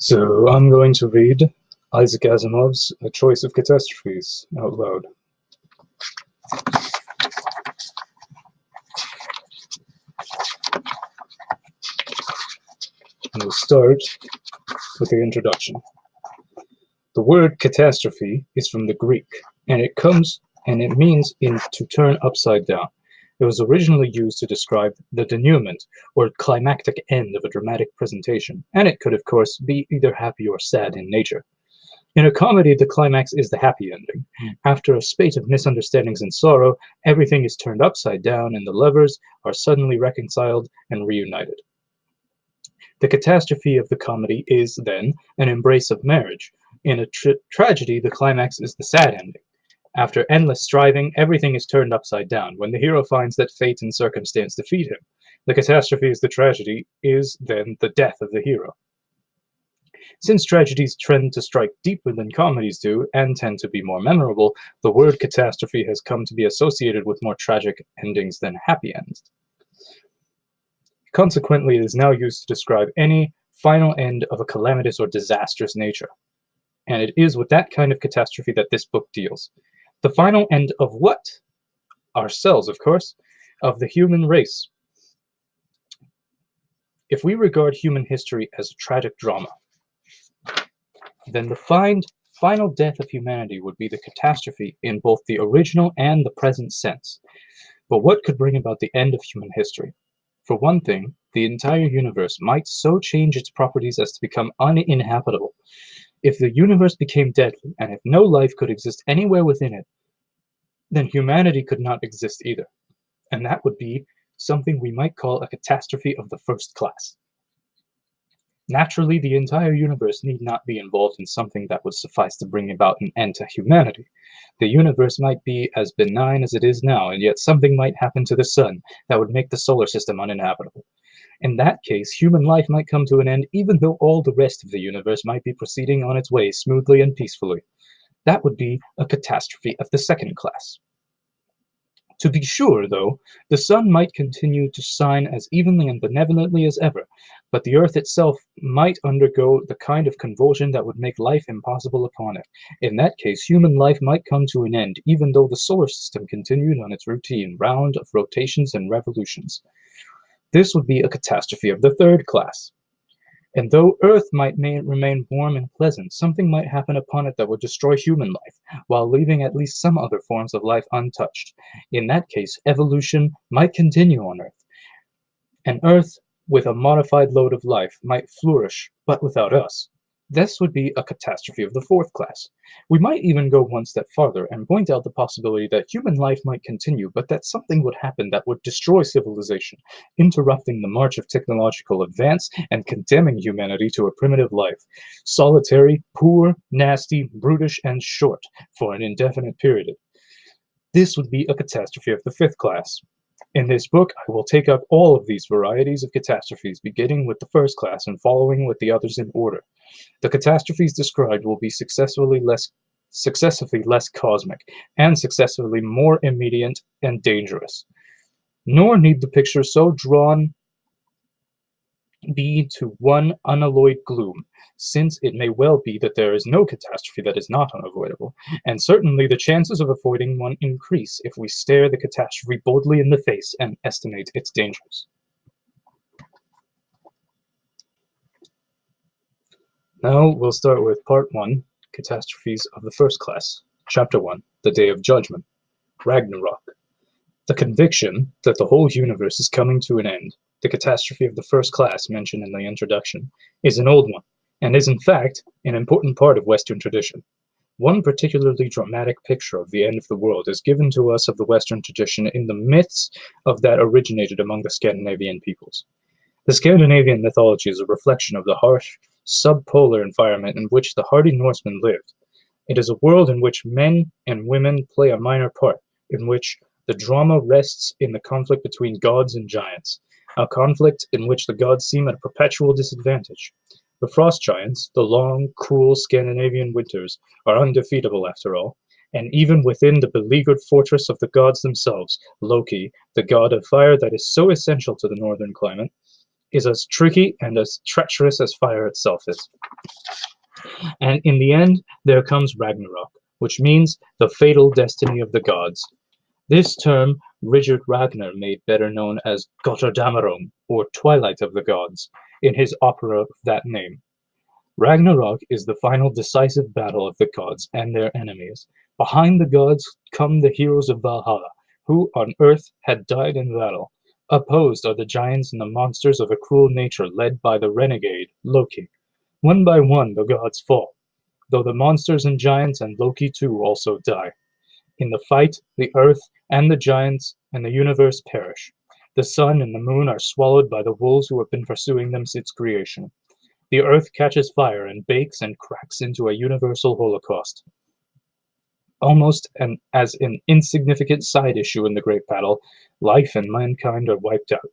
So I'm going to read Isaac Asimov's A Choice of Catastrophes out loud. And we'll start with the introduction. The word catastrophe is from the Greek, and it means to turn upside down. It was originally used to describe the denouement, or climactic end of a dramatic presentation, and it could, of course, be either happy or sad in nature. In a comedy, the climax is the happy ending. After a spate of misunderstandings and sorrow, everything is turned upside down and the lovers are suddenly reconciled and reunited. The catastrophe of the comedy is, then, an embrace of marriage. In a tragedy, the climax is the sad ending. After endless striving, everything is turned upside down when the hero finds that fate and circumstance defeat him. The catastrophe is the tragedy, is, then, the death of the hero. Since tragedies tend to strike deeper than comedies do, and tend to be more memorable, the word catastrophe has come to be associated with more tragic endings than happy ends. Consequently, it is now used to describe any final end of a calamitous or disastrous nature. And it is with that kind of catastrophe that this book deals. The final end of what? Ourselves, of course, of the human race. If we regard human history as a tragic drama, then the final death of humanity would be the catastrophe in both the original and the present sense. But what could bring about the end of human history? For one thing, the entire universe might so change its properties as to become uninhabitable. If the universe became deadly, and if no life could exist anywhere within it, then humanity could not exist either. And that would be something we might call a catastrophe of the first class. Naturally, the entire universe need not be involved in something that would suffice to bring about an end to humanity. The universe might be as benign as it is now, and yet something might happen to the sun that would make the solar system uninhabitable. In that case, human life might come to an end even though all the rest of the universe might be proceeding on its way smoothly and peacefully. That would be a catastrophe of the second class. To be sure, though, the sun might continue to shine as evenly and benevolently as ever, but the earth itself might undergo the kind of convulsion that would make life impossible upon it. In that case, human life might come to an end, even though the solar system continued on its routine round of rotations and revolutions. This would be a catastrophe of the third class. And though Earth might remain warm and pleasant, something might happen upon it that would destroy human life, while leaving at least some other forms of life untouched. In that case, evolution might continue on Earth, and Earth, with a modified load of life, might flourish, but without us. This would be a catastrophe of the fourth class. We might even go one step farther and point out the possibility that human life might continue, but that something would happen that would destroy civilization, interrupting the march of technological advance and condemning humanity to a primitive life, solitary, poor, nasty, brutish, and short, for an indefinite period. This would be a catastrophe of the fifth class. In this book, I will take up all of these varieties of catastrophes, beginning with the first class and following with the others in order. The catastrophes described will be successively less cosmic, and successively more immediate and dangerous. Nor need the picture so drawn be to one unalloyed gloom, since it may well be that there is no catastrophe that is not unavoidable, and certainly the chances of avoiding one increase if we stare the catastrophe boldly in the face and estimate its dangers. Now we'll start with Part 1, Catastrophes of the First Class, Chapter 1, The Day of Judgment, Ragnarok. The conviction that the whole universe is coming to an end, the catastrophe of the first class mentioned in the introduction, is an old one, and is in fact an important part of Western tradition. One particularly dramatic picture of the end of the world is given to us of the Western tradition in the myths of that originated among the Scandinavian peoples. The Scandinavian mythology is a reflection of the harsh, subpolar environment in which the hardy Norsemen lived. It is a world in which men and women play a minor part, in which the drama rests in the conflict between gods and giants, a conflict in which the gods seem at a perpetual disadvantage. The frost giants, the long, cruel Scandinavian winters, are undefeatable after all, and even within the beleaguered fortress of the gods themselves, Loki, the god of fire that is so essential to the northern climate, is as tricky and as treacherous as fire itself is. And in the end, there comes Ragnarok, which means the fatal destiny of the gods. This term Richard Wagner made better known as Götterdämmerung, or Twilight of the Gods, in his opera of that name. Ragnarok is the final decisive battle of the gods and their enemies. Behind the gods come the heroes of Valhalla, who on earth had died in battle. Opposed are the giants and the monsters of a cruel nature led by the renegade, Loki. One by one the gods fall, though the monsters and giants and Loki too also die. In the fight, the earth and the giants and the universe perish. The sun and the moon are swallowed by the wolves who have been pursuing them since creation. The earth catches fire and bakes and cracks into a universal holocaust. Almost as an insignificant side issue in the great battle, life and mankind are wiped out.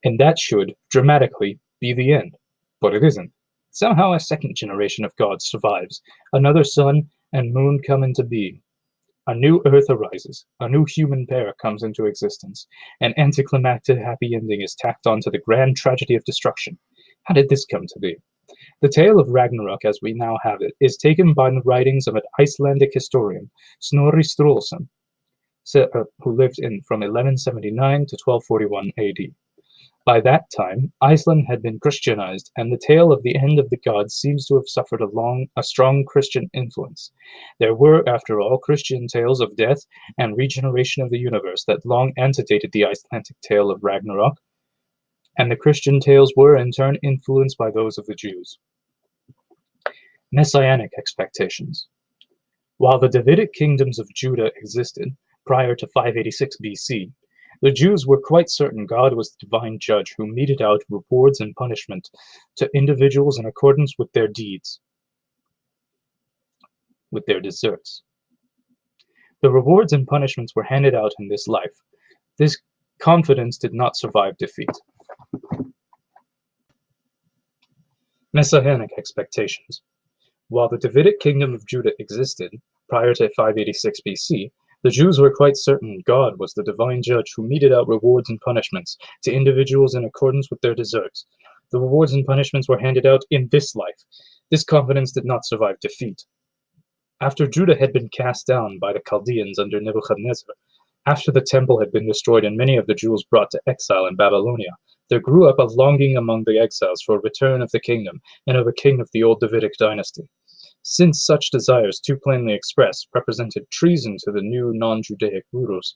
And that should, dramatically, be the end. But it isn't. Somehow a second generation of gods survives. Another sun and moon come into being. A new earth arises. A new human pair comes into existence. An anticlimactic happy ending is tacked on to the grand tragedy of destruction. How did this come to be? The tale of Ragnarok as we now have it is taken by the writings of an Icelandic historian, Snorri Sturluson, who lived from 1179 to 1241 AD. By that time, Iceland had been Christianized, and the tale of the end of the gods seems to have suffered a strong Christian influence. There were, after all, Christian tales of death and regeneration of the universe that long antedated the Icelandic tale of Ragnarok, and the Christian tales were, in turn, influenced by those of the Jews. Messianic expectations. While the Davidic kingdoms of Judah existed prior to 586 BC, the Jews were quite certain God was the divine judge who meted out rewards and punishment to individuals in accordance with their deeds, with their deserts. The rewards and punishments were handed out in this life. This confidence did not survive defeat. Messianic expectations. While the Davidic kingdom of Judah existed prior to 586 BC, the Jews were quite certain God was the divine judge who meted out rewards and punishments to individuals in accordance with their deserts. The rewards and punishments were handed out in this life. This confidence did not survive defeat. After Judah had been cast down by the Chaldeans under Nebuchadnezzar, after the temple had been destroyed and many of the Jews brought to exile in Babylonia, there grew up a longing among the exiles for a return of the kingdom and of a king of the old Davidic dynasty. Since such desires, too plainly expressed, represented treason to the new non-Judaic rulers,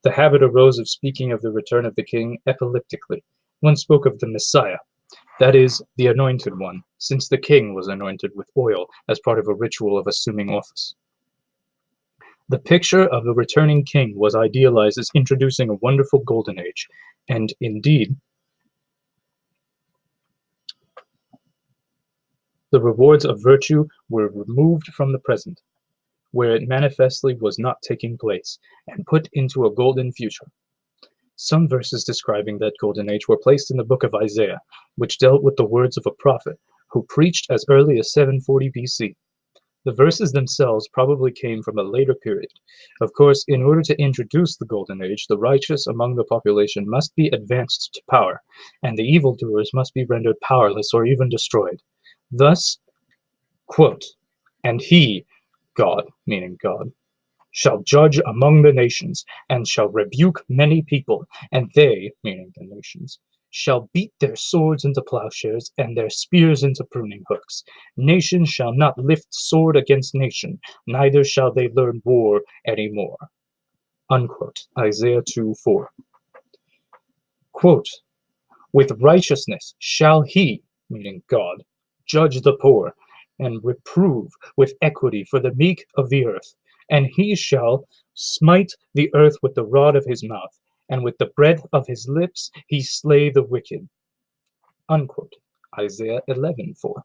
the habit arose of speaking of the return of the king epileptically. One spoke of the Messiah, that is, the anointed one, since the king was anointed with oil as part of a ritual of assuming office. The picture of the returning king was idealized as introducing a wonderful golden age, and indeed, the rewards of virtue were removed from the present, where it manifestly was not taking place, and put into a golden future. Some verses describing that golden age were placed in the book of Isaiah, which dealt with the words of a prophet who preached as early as 740 BC. The verses themselves probably came from a later period. Of course, in order to introduce the golden age, the righteous among the population must be advanced to power, and the evildoers must be rendered powerless or even destroyed. Thus, quote, "And he," God, meaning God, "shall judge among the nations, and shall rebuke many people, and they," meaning the nations, "shall beat their swords into plowshares, and their spears into pruning hooks. Nation shall not lift sword against nation, neither shall they learn war any more." Unquote. Isaiah 2:4. Quote, "With righteousness shall he," meaning God, "judge the poor, and reprove with equity for the meek of the earth. And he shall smite the earth with the rod of his mouth, and with the breath of his lips he slay the wicked." Unquote. Isaiah 11:4.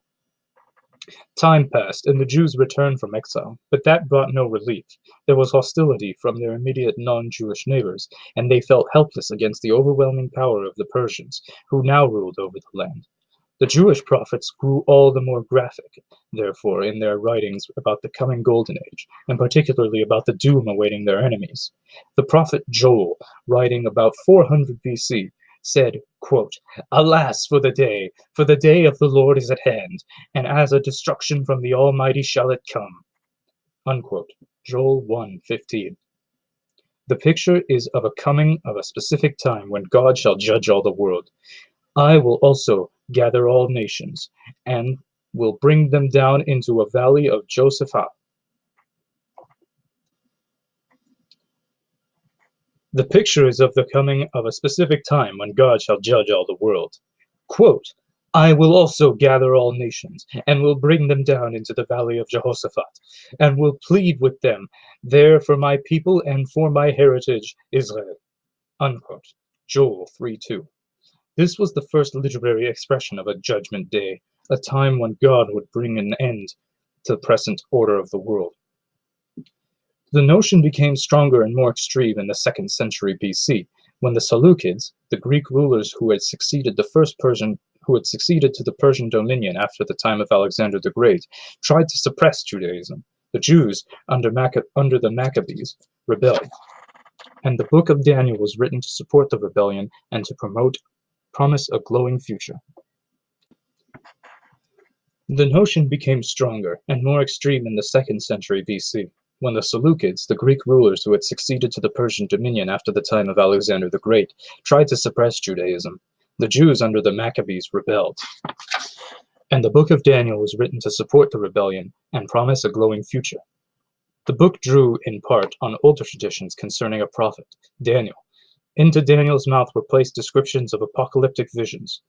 Time passed, and the Jews returned from exile, but that brought no relief. There was hostility from their immediate non-Jewish neighbors, and they felt helpless against the overwhelming power of the Persians, who now ruled over the land. The Jewish prophets grew all the more graphic, therefore, in their writings about the coming Golden Age, and particularly about the doom awaiting their enemies. The prophet Joel, writing about 400 BC, said, quote, "Alas for the day of the Lord is at hand, and as a destruction from the Almighty shall it come." Unquote. Joel 1:15. The picture is of a coming of a specific time when God shall judge all the world. "I will also gather all nations, and will bring them down into a valley of Josaphat." The picture is of the coming of a specific time when God shall judge all the world. Quote, "I will also gather all nations, and will bring them down into the valley of Jehoshaphat, and will plead with them there for my people and for my heritage Israel." Unquote. Joel 3:2. This was the first literary expression of a judgment day, a time when God would bring an end to the present order of the world. The notion became stronger and more extreme in the 2nd century BC, when the Seleucids, the Greek rulers who had succeeded to the Persian dominion after the time of Alexander the Great, tried to suppress Judaism. The Jews, under the Maccabees, rebelled, and the book of Daniel was written to support the rebellion and to promise a glowing future. The notion became stronger and more extreme in the 2nd century BC, when the Seleucids, the Greek rulers who had succeeded to the Persian dominion after the time of Alexander the Great, tried to suppress Judaism. The Jews under the Maccabees rebelled, and the book of Daniel was written to support the rebellion and promise a glowing future. The book drew, in part, on older traditions concerning a prophet, Daniel. Into Daniel's mouth were placed descriptions of apocalyptic visions.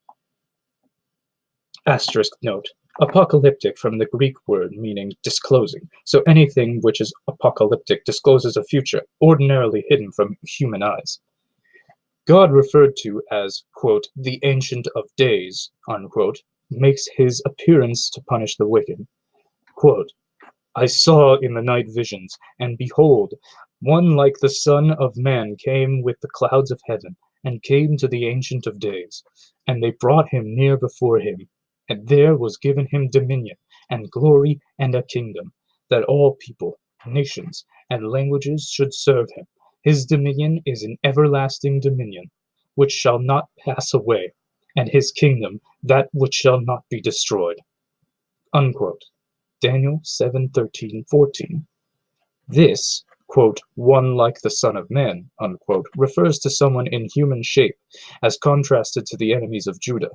Asterisk note: apocalyptic from the Greek word meaning disclosing, so anything which is apocalyptic discloses a future, ordinarily hidden from human eyes. God, referred to as, quote, "the Ancient of Days," unquote, makes his appearance to punish the wicked. Quote, "I saw in the night visions, and behold, one like the Son of Man came with the clouds of heaven, and came to the Ancient of Days, and they brought him near before him. And there was given him dominion, and glory, and a kingdom, that all people, nations, and languages should serve him. His dominion is an everlasting dominion, which shall not pass away, and his kingdom that which shall not be destroyed." Unquote. Daniel 7:13-14. This, quote, "one like the Son of Man," unquote, refers to someone in human shape, as contrasted to the enemies of Judah,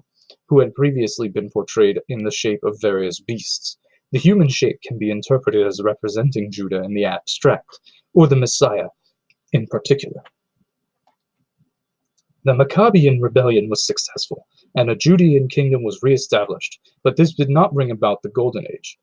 who had previously been portrayed in the shape of various beasts. The human shape can be interpreted as representing Judah in the abstract, or the Messiah in particular. The Maccabean rebellion was successful, and a Judean kingdom was re-established, but this did not bring about the Golden Age.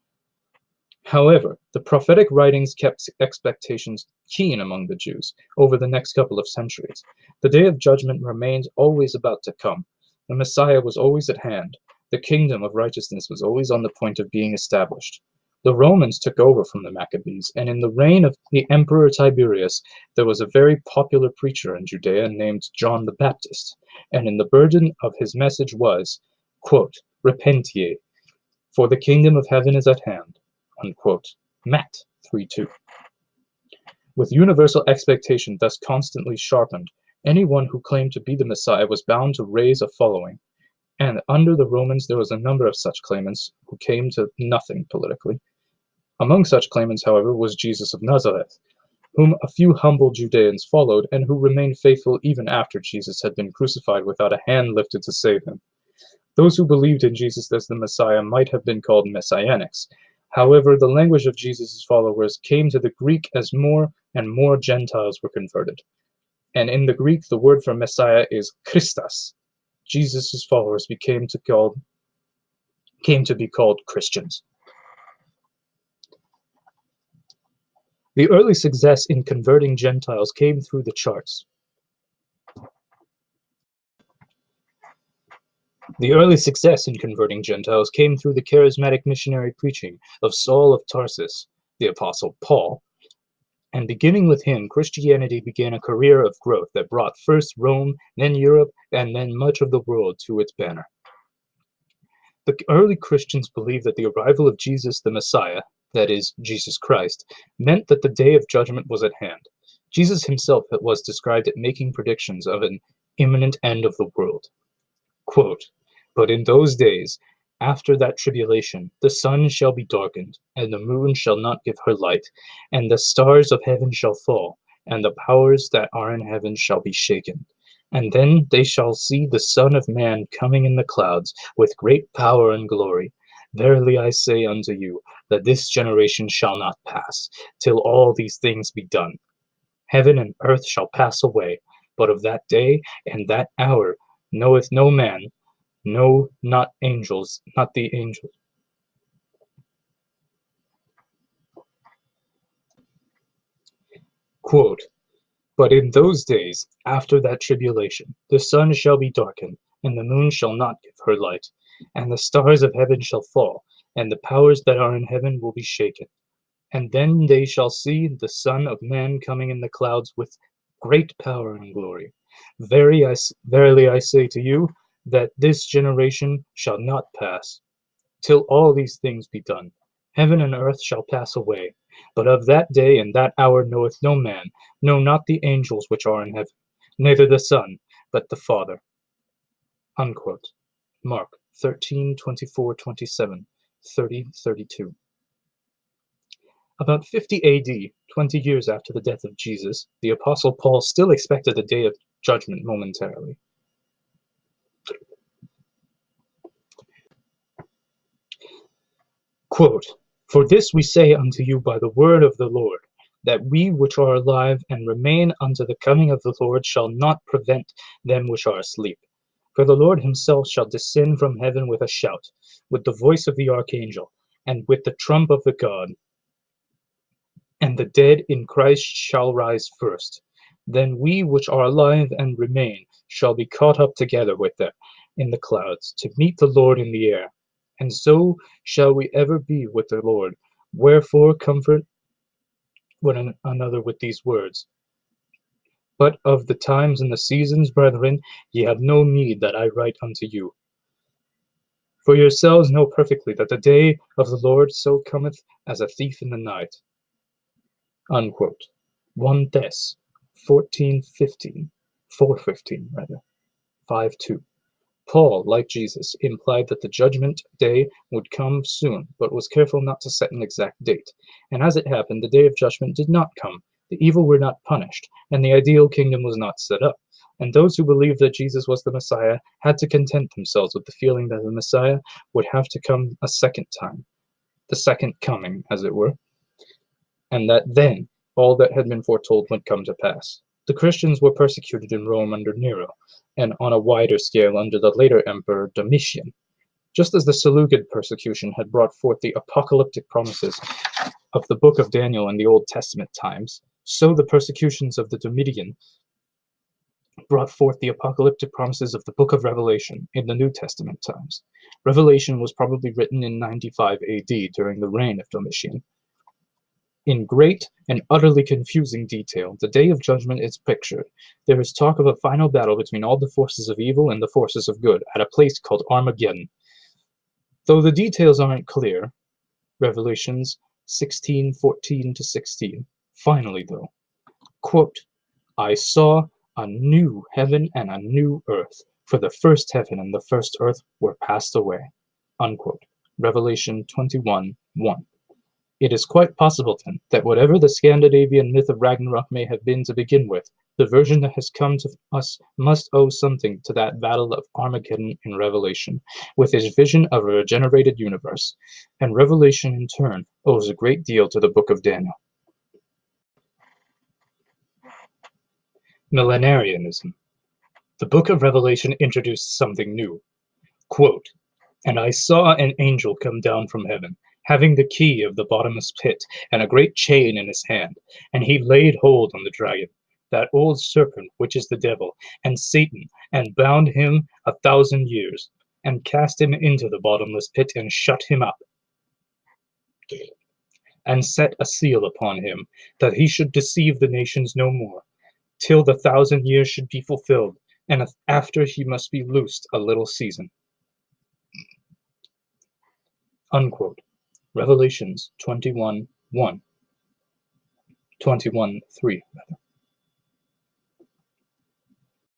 However, the prophetic writings kept expectations keen among the Jews over the next couple of centuries. The day of judgment remained always about to come. The Messiah was always at hand. The kingdom of righteousness was always on the point of being established. The Romans took over from the Maccabees, and in the reign of the Emperor Tiberius, there was a very popular preacher in Judea named John the Baptist, and in the burden of his message was, quote, "Repent ye, for the kingdom of heaven is at hand." Unquote. Matt 3:2. With universal expectation thus constantly sharpened, anyone who claimed to be the Messiah was bound to raise a following, and under the Romans there was a number of such claimants who came to nothing politically. Among such claimants, however, was Jesus of Nazareth, whom a few humble Judeans followed, and who remained faithful even after Jesus had been crucified without a hand lifted to save him. Those who believed in Jesus as the Messiah might have been called Messianics. However, the language of Jesus' followers came to the Greek as more and more Gentiles were converted. And in the Greek, the word for Messiah is Christos. Jesus' followers came to be called Christians. The early success in converting Gentiles came through the charts. The early success in converting Gentiles came through the charismatic missionary preaching of Saul of Tarsus, the Apostle Paul, and beginning with him, Christianity began a career of growth that brought first Rome, then Europe, and then much of the world to its banner. The early Christians believed that the arrival of Jesus the Messiah, that is, Jesus Christ, meant that the day of judgment was at hand. Jesus himself was described as making predictions of an imminent end of the world. Quote, "But in those days, after that tribulation, the sun shall be darkened, and the moon shall not give her light, and the stars of heaven shall fall, and the powers that are in heaven shall be shaken. And then they shall see the Son of Man coming in the clouds with great power and glory. Verily I say unto you, that this generation shall not pass, till all these things be done. Heaven and earth shall pass away, but of that day and that hour knoweth no man, no, not angels, not the angels." Quote, "But in those days, after that tribulation, the sun shall be darkened, and the moon shall not give her light, and the stars of heaven shall fall, and the powers that are in heaven will be shaken. And then they shall see the Son of Man coming in the clouds with great power and glory. Verily I say to you, that this generation shall not pass, till all these things be done. Heaven and earth shall pass away, but of that day and that hour knoweth no man, no, not the angels which are in heaven, neither the Son, but the Father." Unquote. Mark 13:24-27, 30:32. About 50 AD, 20 years after the death of Jesus, the Apostle Paul still expected the day of judgment momentarily. Quote, "For this we say unto you by the word of the Lord, that we which are alive and remain unto the coming of the Lord shall not prevent them which are asleep. For the Lord himself shall descend from heaven with a shout, with the voice of the archangel, and with the trump of the God, and the dead in Christ shall rise first. Then we which are alive and remain shall be caught up together with them in the clouds, to meet the Lord in the air. And so shall we ever be with the Lord. Wherefore comfort one another with these words. But of the times and the seasons, brethren, ye have no need that I write unto you. For yourselves know perfectly that the day of the Lord so cometh as a thief in the night." Unquote. 1 Thess 14:15, 4:15 rather, 5:2. Paul, like Jesus, implied that the judgment day would come soon, but was careful not to set an exact date. And as it happened, the day of judgment did not come. The evil were not punished, and the ideal kingdom was not set up. And those who believed that Jesus was the Messiah had to content themselves with the feeling that the Messiah would have to come a second time, the second coming, as it were, and that then all that had been foretold would come to pass. The Christians were persecuted in Rome under Nero, and on a wider scale under the later emperor Domitian. Just as the Seleucid persecution had brought forth the apocalyptic promises of the book of Daniel in the Old Testament times, so the persecutions of the Domitian brought forth the apocalyptic promises of the book of Revelation in the New Testament times. Revelation was probably written in 95 AD during the reign of Domitian. In great and utterly confusing detail, the day of judgment is pictured. There is talk of a final battle between all the forces of evil and the forces of good at a place called Armageddon. Though the details aren't clear, Revelations 16:14-16. Finally, though, quote, "I saw a new heaven and a new earth, for the first heaven and the first earth were passed away." Unquote. Revelation 21:1. It is quite possible, then, that whatever the Scandinavian myth of Ragnarok may have been to begin with, the version that has come to us must owe something to that battle of Armageddon in Revelation, with his vision of a regenerated universe. And Revelation, in turn, owes a great deal to the book of Daniel. Millenarianism. The book of Revelation introduced something new. Quote, "And I saw an angel come down from heaven, having the key of the bottomless pit, and a great chain in his hand. And he laid hold on the dragon, that old serpent which is the devil, and Satan, and bound him 1,000 years, and cast him into the bottomless pit, and shut him up, and set a seal upon him, that he should deceive the nations no more, till the 1,000 years should be fulfilled, and after he must be loosed a little season." Unquote. Revelations 21:1, 21:3 rather.